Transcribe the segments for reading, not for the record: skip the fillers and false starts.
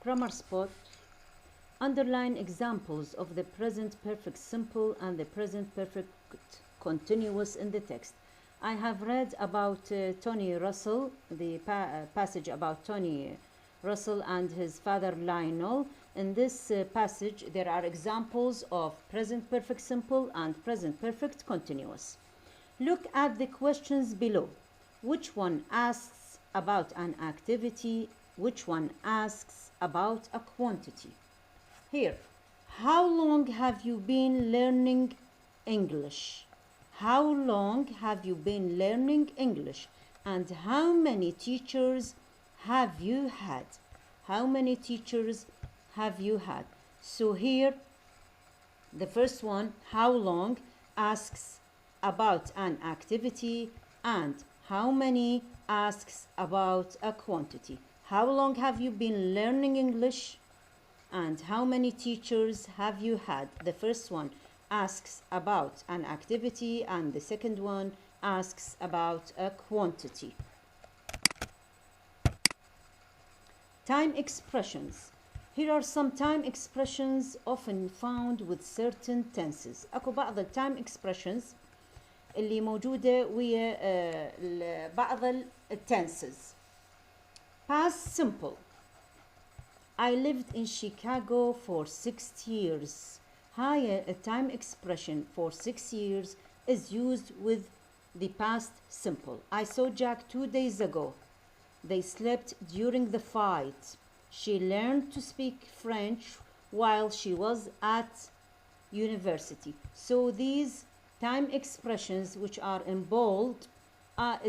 grammar spot. Underline examples of the present perfect simple and the present perfect continuous in the text. I have read about Tony Russell, the passage about Tony Russell and his father Lionel. In this passage, there are examples of present perfect simple and present perfect continuous. Look at the questions below. Which one asks about an activity? Which one asks about a quantity? Here, how long have you been learning English? How long have you been learning English? And how many teachers have you had? How many teachers have you had? So here, the first one, how long, asks about an activity, and how many asks about a quantity. How long have you been learning English? And how many teachers have you had? The first one asks about an activity, and the second one asks about a quantity. Time expressions. Here are some time expressions often found with certain tenses. أكو بعض التايم expressions اللي موجودة ويا بعض الtenses. Past simple. I lived in Chicago for 6 years. Here, a time expression for 6 years is used with the past simple. I saw Jack 2 days ago. They slept during the fight. She learned to speak French while she was at university. So these time expressions, which are in bold, are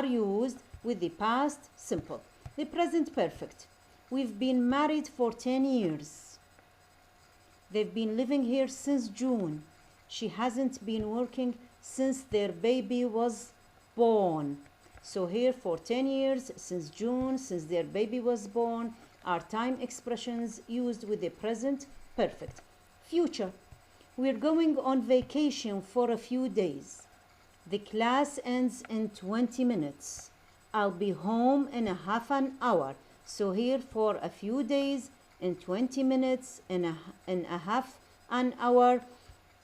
used with the past simple. The present perfect. We've been married for 10 years. They've been living here since June. She hasn't been working since their baby was born. So here for 10 years, since June, since their baby was born, are time expressions used with the present perfect. Future. We're going on vacation for a few days. The class ends in 20 minutes. I'll be home in a half an hour. So here for a few days, in 20 minutes, in a half an hour,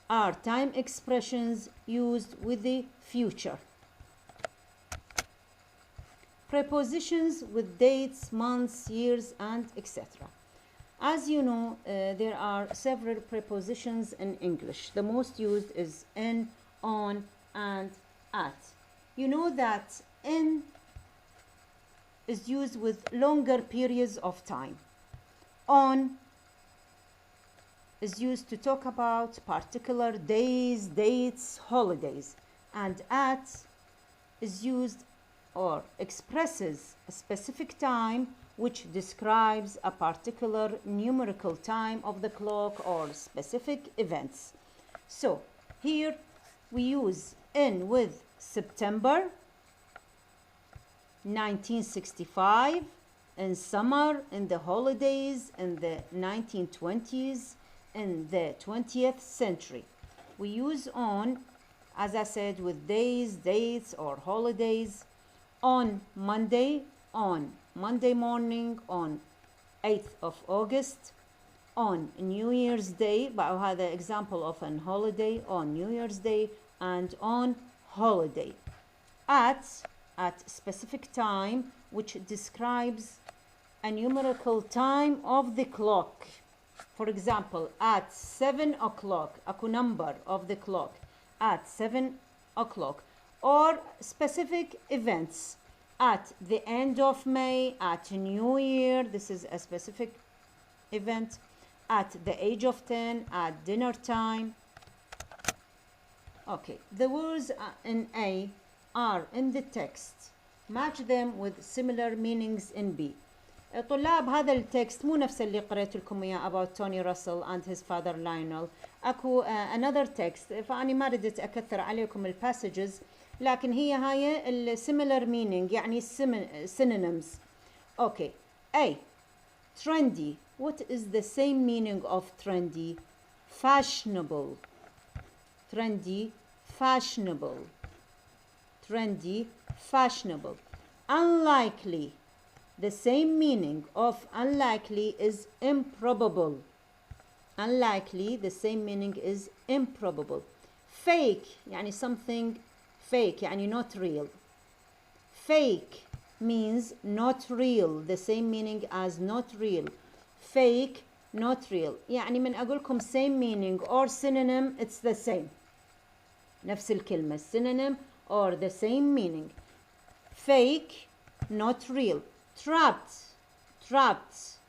are time expressions used with the future. Prepositions with dates, months, years, and etc. As you know, there are several prepositions in English. The most used is in, on, and at. You know that in is used with longer periods of time. On is used to talk about particular days, dates, holidays. And at is used or expresses a specific time which describes a particular numerical time of the clock or specific events. So here we use in with September 1965, in summer, in the holidays, in the 1920s, in the 20th century. We use on, as I said, with days, dates, or holidays. On Monday morning, on 8th of August, on New Year's Day, هذا example of an holiday, on New Year's Day, and on holiday. At specific time, which describes a numerical time of the clock. For example, at 7 o'clock, a number of the clock, at 7 o'clock. Or specific events, at the end of May, at New Year, this is a specific event, at the age of 10, at dinner time. Okay, the words in A are in the text. Match them with similar meanings in B. طلاب هذا التكست مو نفس اللي قرأت لكم إياه about Tony Russell and his father Lionel. أكو another text فأني ما ردت أكثر عليكم passages لكن هاي ال similar meaning يعني synonyms. Okay. A. Trendy. What is the same meaning of trendy? Fashionable. Trendy, fashionable. Trendy, fashionable. Unlikely. the same meaning of unlikely is improbable. Unlikely, the same meaning is improbable. Fake يعني something fake يعني not real. Fake means not real, the same meaning as not real. Fake, not real. يعني من أقولكم same meaning or synonym, it's the same. نفس الكلمة synonym or the same meaning. Fake, not real. Trapped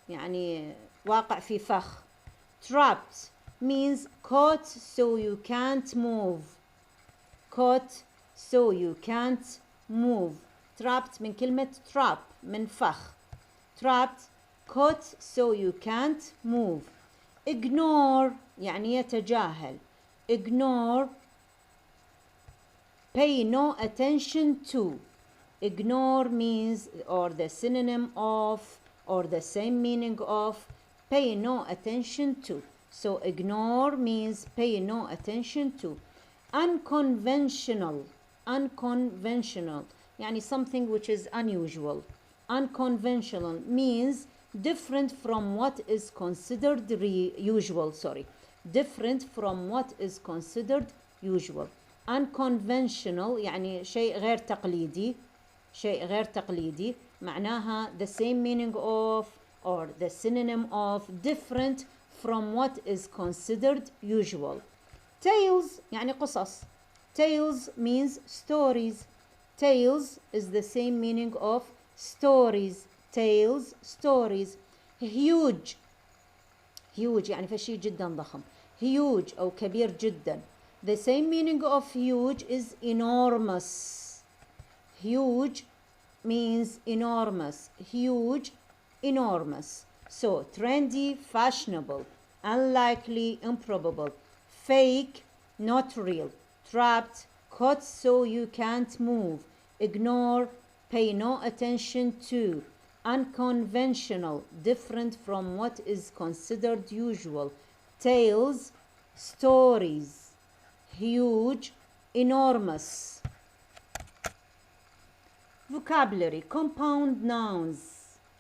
يعني واقع في فخ. Trapped means caught so you can't move. Caught so you can't move. Trapped من كلمة trap من فخ. Trapped, caught so you can't move. Ignore يعني يتجاهل. Ignore, pay no attention to. Ignore means or the synonym of or the same meaning of pay no attention to. So ignore means pay no attention to. Unconventional. Unconventional يعني something which is unusual. Unconventional means different from what is considered usual. Different from what is considered usual. Unconventional يعني شيء غير تقليدي. شيء غير تقليدي معناها the same meaning of or the synonym of different from what is considered usual. Tales يعني قصص. Tales means stories. Tales is the same meaning of stories. Tales, stories. Huge. Huge يعني فشي جدا ضخم. Huge أو كبير جدا. The same meaning of huge is enormous. Huge means enormous. Huge, enormous. So trendy, fashionable. Unlikely, improbable. Fake, not real. Trapped, caught so you can't move. Ignore, pay no attention to. Unconventional, different from what is considered usual. Tales, stories. Huge, enormous. Vocabulary. Compound nouns.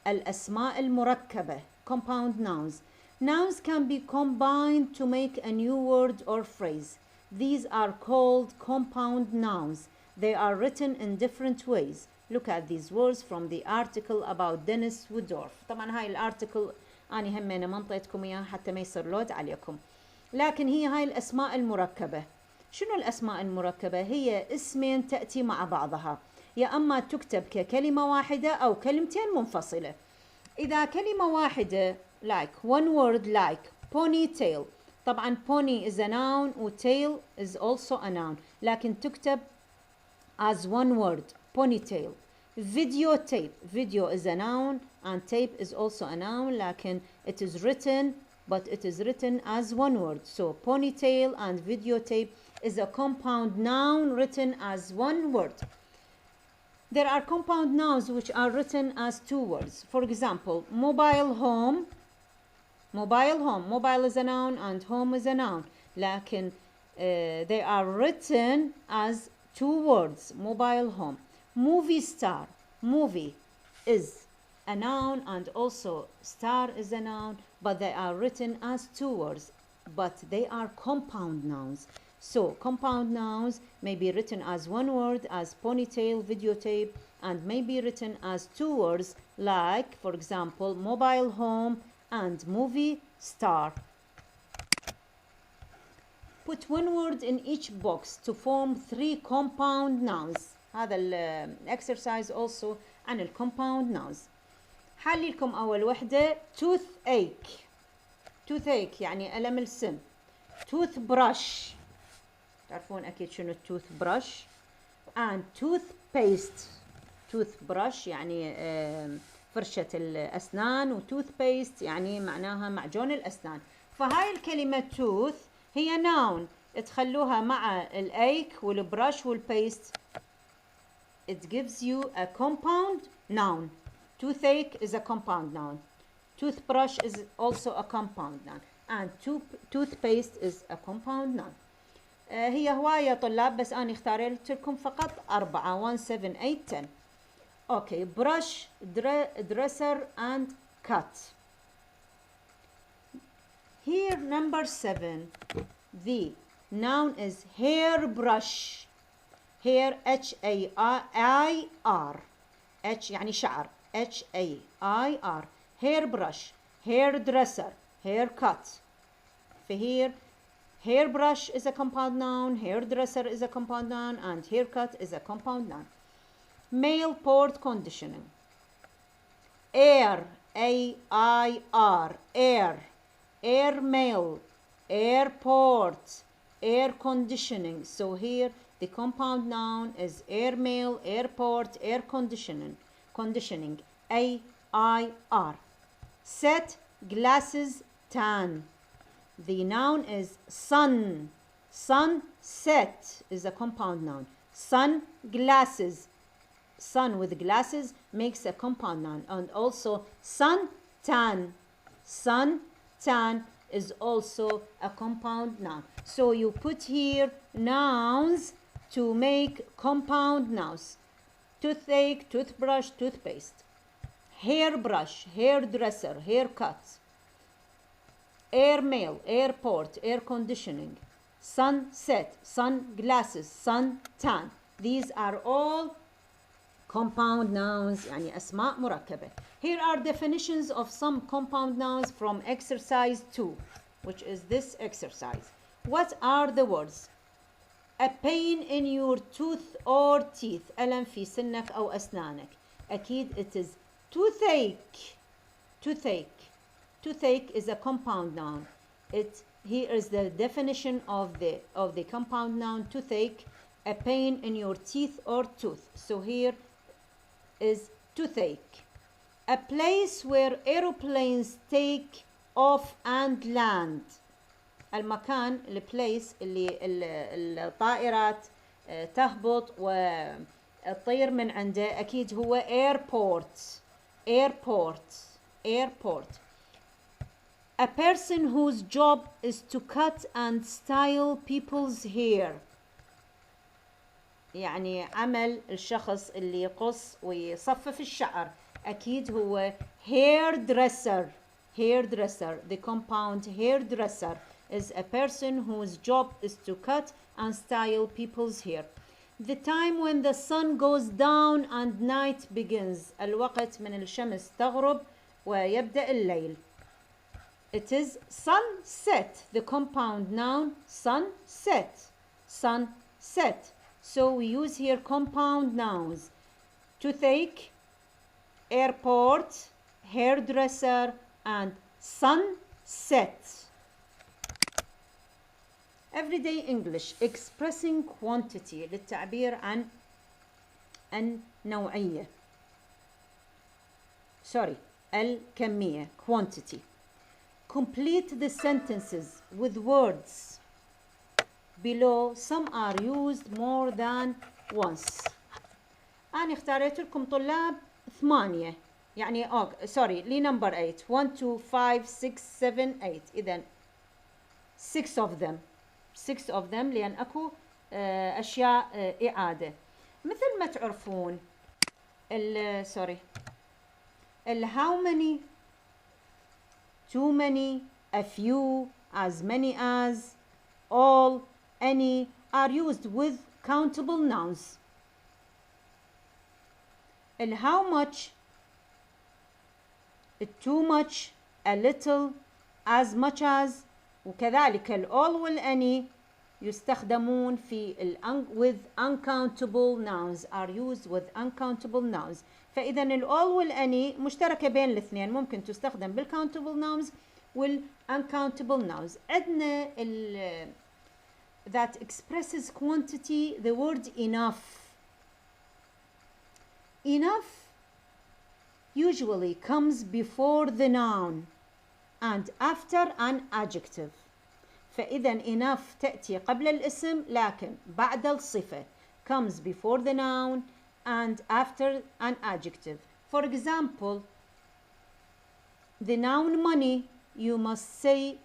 الأسماء المركبة. Compound nouns. Nouns can be combined to make a new word or phrase. These are called compound nouns. They are written in different ways. Look at these words from the article about Dennis Woodruff. طبعا هاي الارتكل أنا همينة منطيتكم إياها حتى ما يصير لود عليكم. لكن هي هاي الأسماء المركبة. شنو الأسماء المركبة؟ هي اسمين تأتي مع بعضها. يا أما تكتب ككلمة واحدة أو كلمتين منفصلة. إذا كلمة واحدة like one word like ponytail. طبعا pony is a noun و tail is also a noun. لكن تكتب as one word ponytail. Videotape. Video is a noun and tape is also a noun. لكن it is written but it is written as one word. So ponytail and videotape is a compound noun written as one word. There are compound nouns which are written as two words. For example, mobile home. Mobile home. Mobile is a noun and home is a noun. لكن they are written as two words. Mobile home. Movie star. Movie is a noun and also star is a noun, but they are written as two words. But they are compound nouns. So compound nouns may be written as one word as ponytail, videotape, and may be written as two words like, for example, mobile home and movie star. Put one word in each box to form three compound nouns. هذا exercise also عن ال compound nouns. حلي لكم أول وحدة toothache. toothache يعني ألم السن. toothbrush. تعرفون أكيد شنو toothbrush. and toothpaste. toothbrush يعني فرشة الأسنان و toothpaste يعني معناها معجون الأسنان. فهاي الكلمة tooth هي noun تخلوها مع الأيك والبرش والبيست. It gives you a compound noun. Toothache is a compound noun. Toothbrush is also a compound noun. And toothpaste is a compound noun. هي هواية طلاب بس أنا اختاريت لكم فقط 4 1 7 8 10. Okay, brush, dresser, and cut. Here, number 7, the noun is hairbrush. Hair, H-A-I-R. H يعني شعر. H-A-I-R. Hairbrush, hairdresser, haircut. فهير hairbrush is a compound noun, hairdresser is a compound noun, and haircut is a compound noun. Male port conditioning. Air, A-I-R, air. Air male, airport, air conditioning. So here the compound noun is air male, airport, air conditioning. A-I-R. Set, glasses, tan. The noun is sun. Sunset is a compound noun. Sun, glasses. Sun with glasses makes a compound noun. And also sun tan. Sun tan is also a compound noun. So you put here nouns to make compound nouns. Toothache, toothbrush, toothpaste. Hairbrush, hairdresser, haircut. Air male, airport, air conditioning. Sunset, sunglasses, sun tan. These are all compound nouns, يعني أسماء مركبة. Here are definitions of some compound nouns from exercise 2, which is this exercise. What are the words? A pain in your tooth or teeth. ألم في سنك أو أسنانك. أكيد it is toothache. Toothache is a compound noun. Here is the definition of the compound noun toothache. A pain in your teeth or tooth. So here is toothache. A place where aeroplanes take off and land. المكان البليس اللي الطائرات تهبط وتطير من عنده أكيد هو airport. A person whose job is to cut and style people's hair. يعني عمل الشخص اللي يقص ويصفف الشعر أكيد هو hairdresser. The compound hairdresser is a person whose job is to cut and style people's hair. The time when the sun goes down and night begins. الوقت من الشمس تغرب ويبدأ الليل. It is sunset. The compound noun sunset. So we use here compound nouns. Toothache, airport, hairdresser, and sunset. Everyday English. Expressing quantity. للتعبير عن النوعية. الكمية. Quantity. Complete the sentences with words below. Some are used more than once. أنا اختاريت لكم طلاب 8 يعني لي number 8 1 2 5 6 7 8 إذن 6 of them لأن أكو أشياء إعادة مثل ما تعرفون how many, too many, a few, as many as, all, any are used with countable nouns. How much, too much, a little, as much as. وكذلك all والany يستخدمون في with uncountable nouns, are used with uncountable nouns. فإذا all والany مشتركة بين الاثنين ممكن تستخدم بالcountable nouns والuncountable nouns. عندنا that expresses quantity the word enough. Enough usually comes before the noun and after an adjective. فإذا enough تأتي قبل الاسم لكن بعد الصفة. Comes before the noun and after an adjective. For example, the noun money, you must say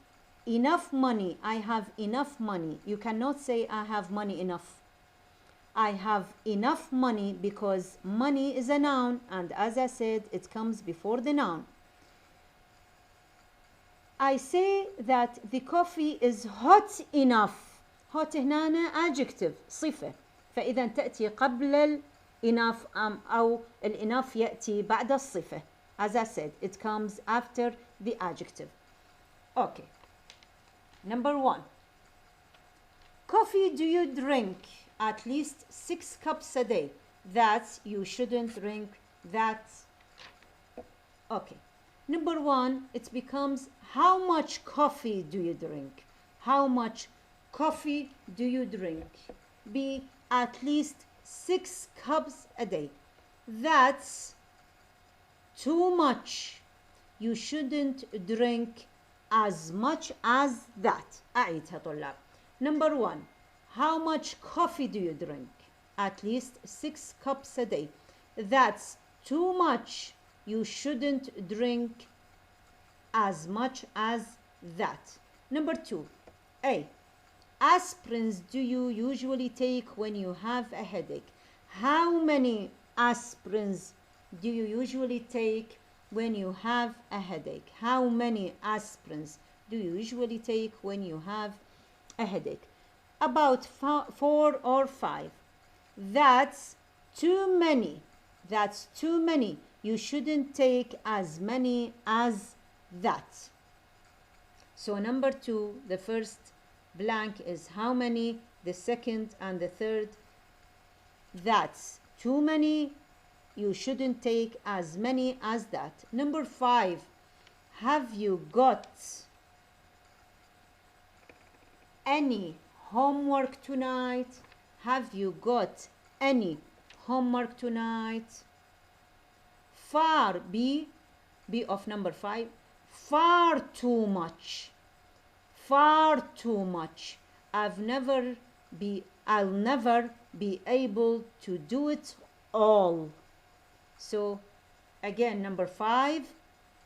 enough money. I have enough money. You cannot say I have money enough. I have enough money because money is a noun, and as I said, it comes before the noun. I say that the coffee is hot enough. hot هنا adjective صفة، فإذا تأتي قبل enough أو enough يأتي بعد الصفة. As I said, it comes after the adjective. Okay. Number 1. Coffee do you drink at least 6 cups a day? That you shouldn't drink that. Okay. Number 1, it becomes how much coffee do you drink? How much coffee do you drink? Be at least 6 cups a day. That's too much. You shouldn't drink as much as that. أعيدها طلاب. Number 1, how much coffee do you drink? At least 6 cups a day. That's too much. You shouldn't drink as much as that. Number 2, A. Aspirins do you usually take when you have a headache? How many aspirins do you usually take when you have a headache? How many aspirins do you usually take when you have a headache? About 4 or 5. That's too many. That's too many. You shouldn't take as many as that. So number 2, the first blank is how many, the second and the third, that's too many. You shouldn't take as many as that. Number 5, have you got any homework tonight? Have you got any homework tonight? Far, B of number 5, far too much. Far too much. I'll never be able to do it all. So again, number 5,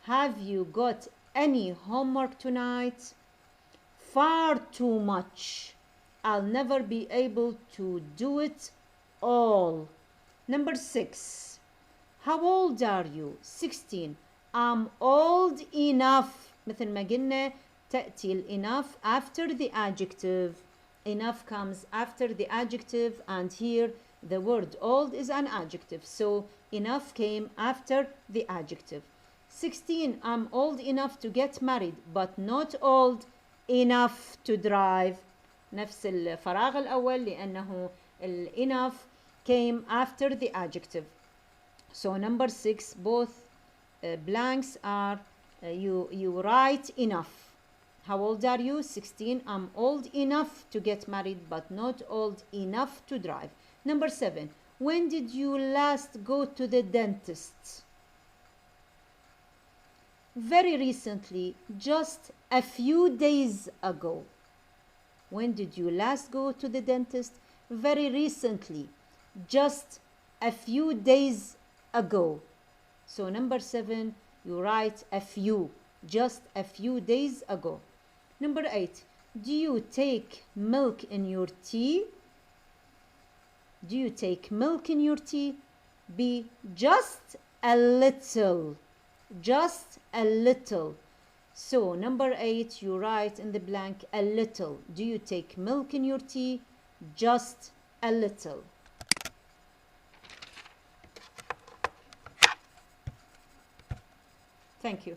have you got any homework tonight? Far too much. I'll never be able to do it all. Number 6, how old are you? 16. I'm old enough. مثل ما قلنا تأتي enough after the adjective. Enough comes after the adjective, and here the word old is an adjective, so enough came after the adjective. 16, I'm old enough to get married but not old enough to drive. نفس الفراغ الأول لأنه enough came after the adjective. So number 6, both blanks are you write enough. How old are you? 16. I'm old enough to get married but not old enough to drive. Number 7, when did you last go to the dentist? Very recently, just a few days ago. When did you last go to the dentist? Very recently, just a few days ago. So number 7, you write a few, just a few days ago. Number 8, do you take milk in your tea? Do you take milk in your tea? B, just a little, just a little. So number 8, you write in the blank a little. Do you take milk in your tea? Just a little. Thank you.